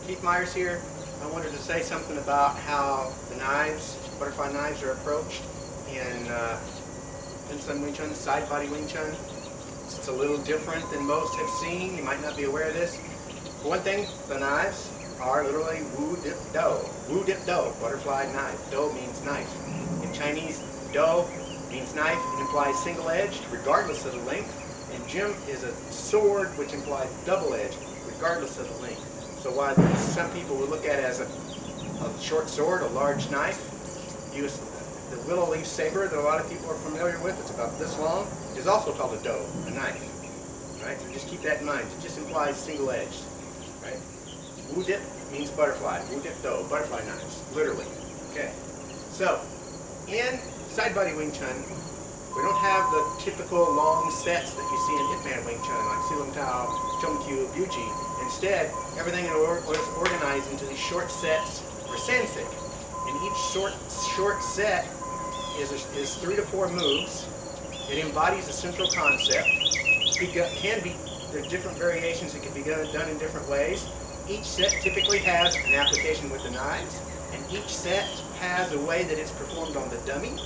Keith Myers here. I wanted to say something about how the knives, butterfly knives, are approached in Wing Chun, Side Body Wing Chun. It's a little different than most have seen. You might not be aware of this. For one thing, the knives are literally Wu Dip Do. Wu Dip Do, butterfly knife. Do means knife. In Chinese, Do means knife. It implies single-edged, regardless of the length. And Jim is a sword, which implies double-edged, regardless of the length. So while some people would look at it as a short sword, a large knife, use the willow leaf saber that a lot of people are familiar with, it's about this long, is also called a do, a knife. Right? So just keep that in mind. It just implies single-edged. Right? Wu dip means butterfly. Wu dip do, butterfly knives, literally. Okay. So in Side Body Wing Chun, we don't have the typical long sets that you see in Hitman Wing Chun, like Silam Tao, Chum Kyu, Buji. Instead, everything is organized into these short sets for Sansik. And each short set is 3 to 4 moves. It embodies a central concept. There are different variations. It can be done in different ways. Each set typically has an application with the knives, and each set has a way that it's performed on the dummy.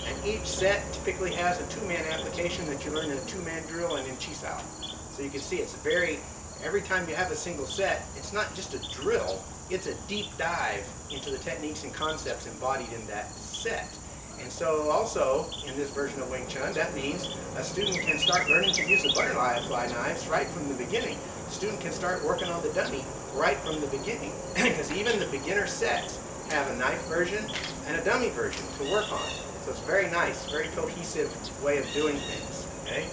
And each set typically has a 2-man application that you learn in a 2-man drill and in Chi Sao. So you can see it's every time you have a single set, it's not just a drill, it's a deep dive into the techniques and concepts embodied in that set. And so also, in this version of Wing Chun, that means a student can start learning to use the butterfly knives right from the beginning. A student can start working on the dummy right from the beginning, because even the beginner sets have a knife version and a dummy version to work on. So it's very nice, very cohesive way of doing things. Okay?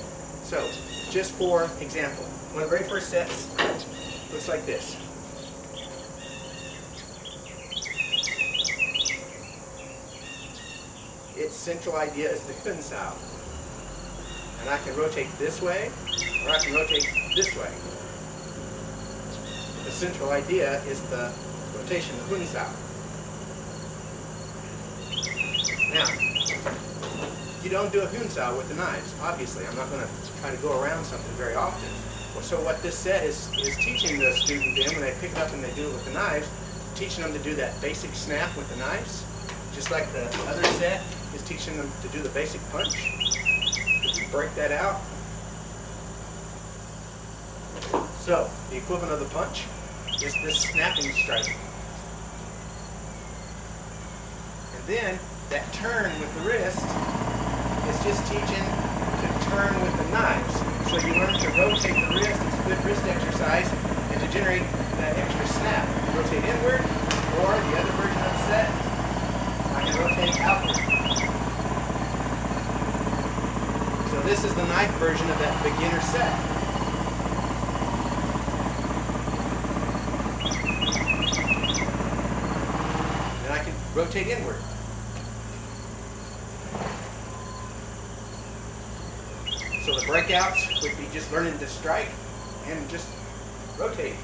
So, just for example, one of the very first sets looks like this. Its central idea is the Kun Sao. And I can rotate this way, or I can rotate this way. The central idea is the rotation, the Kun Sao. Now, you don't do a Hun Sao with the knives, obviously. I'm not going to try to go around something very often. So what this set is teaching the student then, when they pick it up and they do it with the knives, teaching them to do that basic snap with the knives, just like the other set is teaching them to do the basic punch. If you break that out. So, the equivalent of the punch is this snapping strike. And then, that turn with the wrist is just teaching to turn with the knives. So you learn to rotate the wrist. It's a good wrist exercise, and to generate that extra snap. Rotate inward, or the other version of the set, I can rotate outward. So this is the knife version of that beginner set. Then I can rotate inward. So the breakouts would be just learning to strike and just rotate.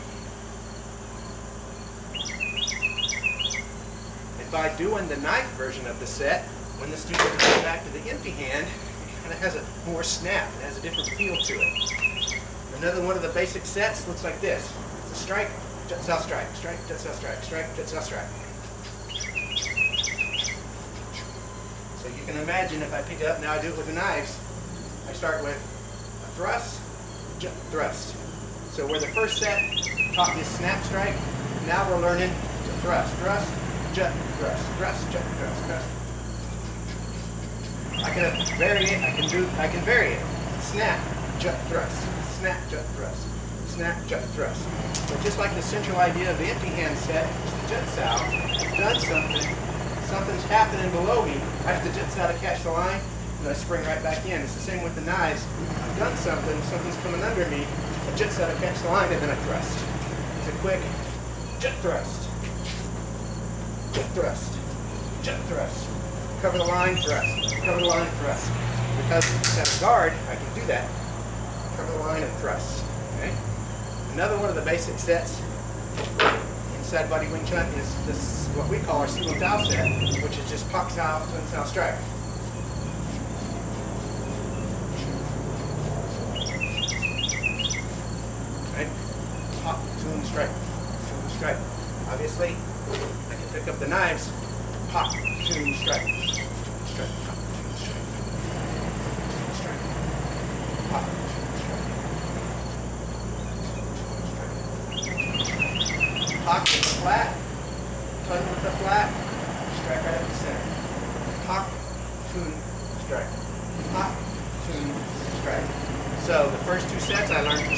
And by doing the knife version of the set, when the student comes back to the empty hand, it kind of has a more snap. It has a different feel to it. Another one of the basic sets looks like this. It's a strike, jet sao strike, strike, jet sao strike, strike, jet sao strike. So you can imagine if I pick it up, now I do it with the knives. I start with a thrust, jet, thrust. So where the first set taught me snap strike, now we're learning to thrust, thrust, jet, thrust, thrust, jet, thrust, thrust. I can vary it, I can vary it. Snap, jet, thrust, snap, jet, thrust, snap, jet, thrust. But just like the central idea of the empty hand set, it's the jet sao. I've done something, something's happening below me. I have to jet sao to catch the line. And I spring right back in. It's the same with the knives. I've done something, something's coming under me, I jet sao to catch the line, and then I thrust. It's a quick jet thrust, jet thrust, jet thrust. Cover the line, thrust. Cover the line, thrust. Because it's a guard, I can do that. Cover the line and thrust. Okay? Another one of the basic sets in Side Body Wing Chun is this, what we call our Silam Tao set, which is just Pak Sao, Tun Sao strike. Pop, tune, strike, obviously, I can pick up the knives, pop, tune, strike, strike, pop, tune, strike, strike, pop, strike. Pop with the flat, tun with the flat, strike right up the center. Pop, tune, strike. Pop, tune, strike. So the first two sets I learned to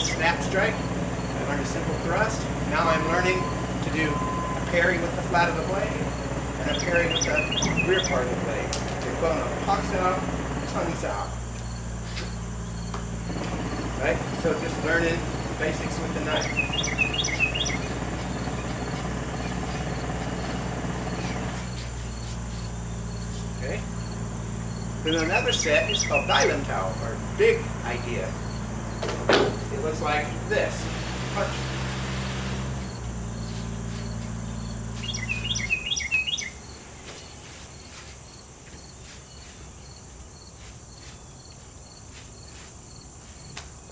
snap strike. I learned a simple thrust. Now I'm learning to do a parry with the flat of the blade and a parry with the rear part of the blade. You're going to pops out, tons out. Right? So just learning basics with the knife. Okay? Then another set is called Dylan Tao, or big idea. It looks like this. Punch.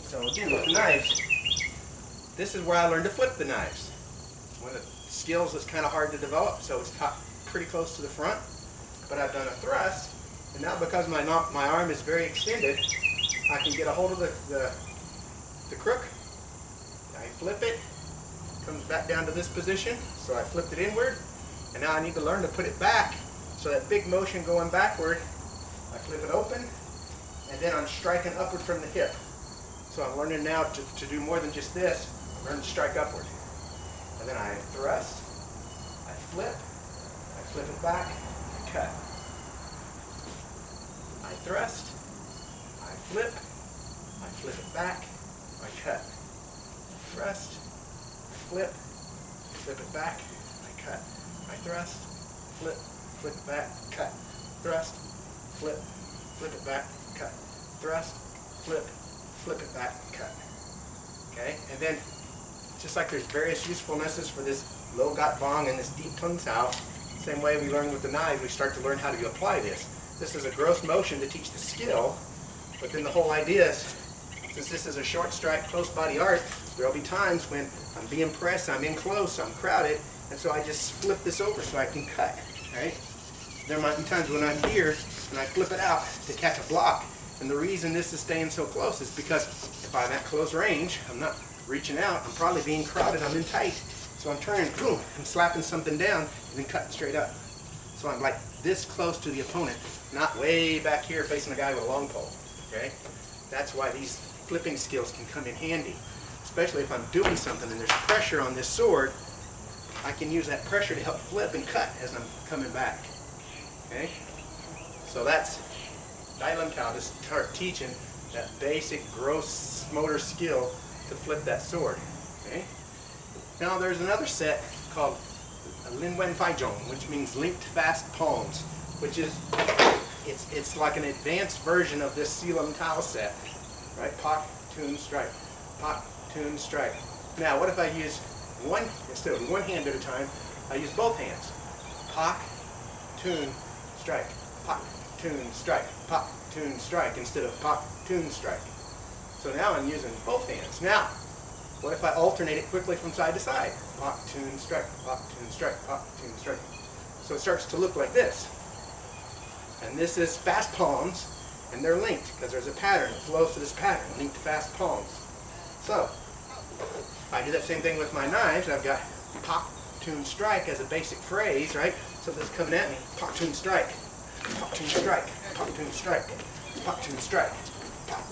So again, with knives, this is where I learned to flip the knives. One of the skills that's kind of hard to develop, so it's taught pretty close to the front. But I've done a thrust, and now because my arm is very extended, I can get a hold of the crook. I flip it, comes back down to this position, so I flipped it inward, and now I need to learn to put it back. So that big motion going backward, I flip it open, and then I'm striking upward from the hip. So I'm learning now to do more than just this. I'm learning to strike upward. And then I thrust, I flip it back, I cut. I thrust, I flip it back, I cut. Thrust, I flip it back, I cut. I thrust, flip it back, cut. Thrust, flip it back, cut. Thrust, flip it back, cut. Okay, and then just like there's various usefulnesses for this low gat bong and this deep tung tao, same way we learn with the knife, we start to learn how to apply this. This is a gross motion to teach the skill, but then the whole idea is, since this is a short strike, close body art, there will be times when I'm being pressed, I'm in close, I'm crowded, and so I just flip this over so I can cut. Right? There might be times when I'm here and I flip it out to catch a block. And the reason this is staying so close is because if I'm at close range, I'm not reaching out, I'm probably being crowded, I'm in tight. So I'm turning, boom, I'm slapping something down and then cutting straight up. So I'm like this close to the opponent, not way back here facing a guy with a long pole. Okay? That's why these flipping skills can come in handy. Especially if I'm doing something and there's pressure on this sword, I can use that pressure to help flip and cut as I'm coming back. Okay? So that's Dylan Tao, to start teaching that basic gross motor skill to flip that sword. Okay? Now there's another set called Lin Wen Fai Zhong, which means linked fast palms, which is it's like an advanced version of this Silam Tao set. Right? Pop, tune, strike. Pop, tune, strike. Now what if I use instead of one hand at a time, I use both hands. Pop, tune, strike. Pop, tune, strike, pop, tune, strike, instead of pop, tune, strike. So now I'm using both hands. Now, what if I alternate it quickly from side to side? Pop, tune, strike, pop, tune, strike, pop, tune, strike. So it starts to look like this. And this is fast palms, and they're linked because there's a pattern that flows to this pattern, linked fast palms. So, if I do that same thing with my knives, I've got pop, tune, strike as a basic phrase, right? So this is coming at me, pop, tune, strike. Pop, tune, strike, pop, tune, strike, pop, tune, strike, pop.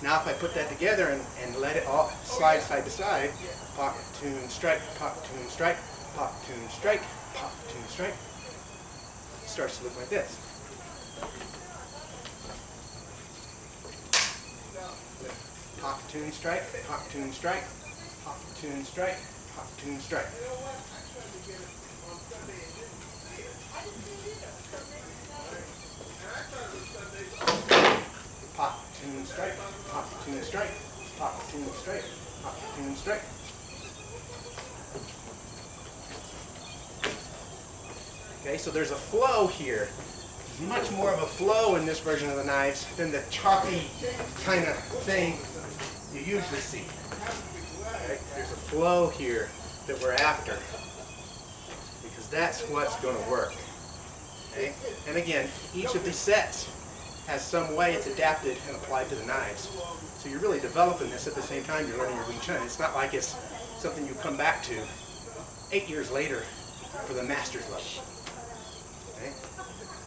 Now if I put that together and let it all slide side to side, pop, tune, strike, pop, tune, strike, pop, tune, strike, pop, tune, strike, it starts to look like this. Pop, tune, strike, pop, tune, strike, pop, tune, strike, pop, tune, strike. Pop, tune, strike, pop, tune, strike, pop, tune, strike, pop, tune, strike. Okay, so there's a flow here. Much more of a flow in this version of the knives than the choppy kind of thing you usually see. Right? There's a flow here that we're after, because that's what's going to work. Okay? And again, each of these sets has some way it's adapted and applied to the knives. So you're really developing this at the same time you're learning your Wing Chun. It's not like it's something you come back to 8 years later for the master's level. Okay?